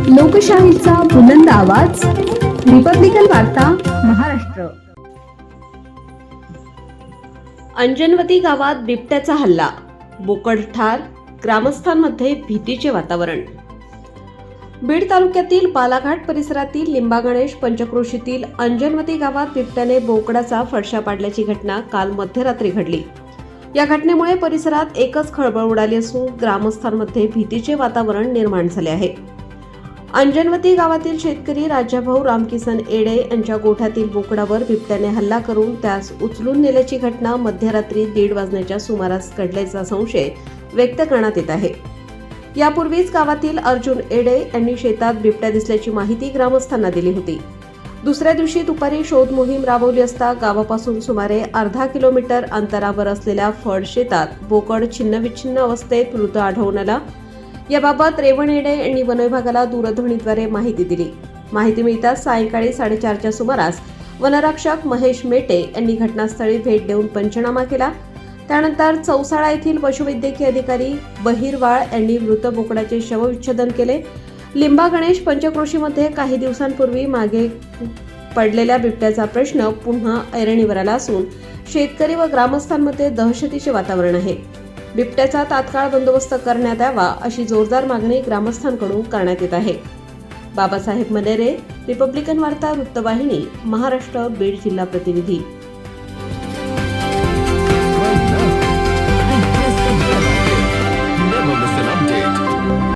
लोकशाहीचा बुलंद आवाज, रिपब्लिकन वार्ता महाराष्ट्र। अंजनवती गावात बिबट्याचा हल्ला, बोकड ठार, ग्रामस्थांमध्ये भीतीचे वातावरण। बीड तालुक्यातील बालाघाट परिसरातील लिंबागणेश पंचक्रोशीतील अंजनवती गावात बिबट्याने बोकडाचा फडशा पाडल्याची घटना काल मध्यरात्री घडली। या घटनेमुळे परिसरात एकच खळबळ उडाली असून ग्रामस्थांमध्ये भीतीचे वातावरण निर्माण झाले आहे। अंजनवती गावातील शेतकरी राजाभाऊ रामकिसन एडे यांच्या गोठ्यातील बोकडावर बिबट्याने हल्ला करून त्यास उचलून नेल्याची घटना मध्यरात्री 1:30 वाजण्याच्या सुमारास घडल्याचा संशय व्यक्त करण्यात येत आहे। यापूर्वीच गावातील अर्जुन एडे यांनी शेतात बिबट्या दिसल्याची माहिती ग्रामस्थांना दिली होती। दुसऱ्या दिवशी दुपारी शोध मोहीम राबवली असता गावापासून सुमारे अर्धा किलोमीटर अंतरावर असलेल्या फळ शेतात बोकड छिन्नविच्छिन्न अवस्थेत मृत आढळून आला। याबाबत रेवण एडे यांनी वन विभागाला दूरध्वनीद्वारे माहिती दिली। माहिती मिळताच सायंकाळी 4:30च्या सुमारास वनरक्षक महेश मेटे यांनी घटनास्थळी भेट देऊन पंचनामा केला। त्यानंतर चौसाळा येथील पशुवैद्यकीय अधिकारी बहिरवाळ यांनी मृत बोकडाचे शवविच्छेदन केले। लिंबागणेश पंचक्रोशीमध्ये काही दिवसांपूर्वी मागे पडलेल्या बिबट्याचा प्रश्न पुन्हा ऐरणीवर आला असून शेतकरी व ग्रामस्थांमध्ये दहशतीचे वातावरण आहे। बिबट्याचा तात्काळ बंदोबस्त करण्यात यावा अशी जोरदार मागणी ग्रामस्थांकडून करण्यात येत आहे। बाबासाहेब मनेरे, रिपब्लिकन वार्ता वृत्तवाहिनी, महाराष्ट्र, बीड जिल्हा प्रतिनिधी।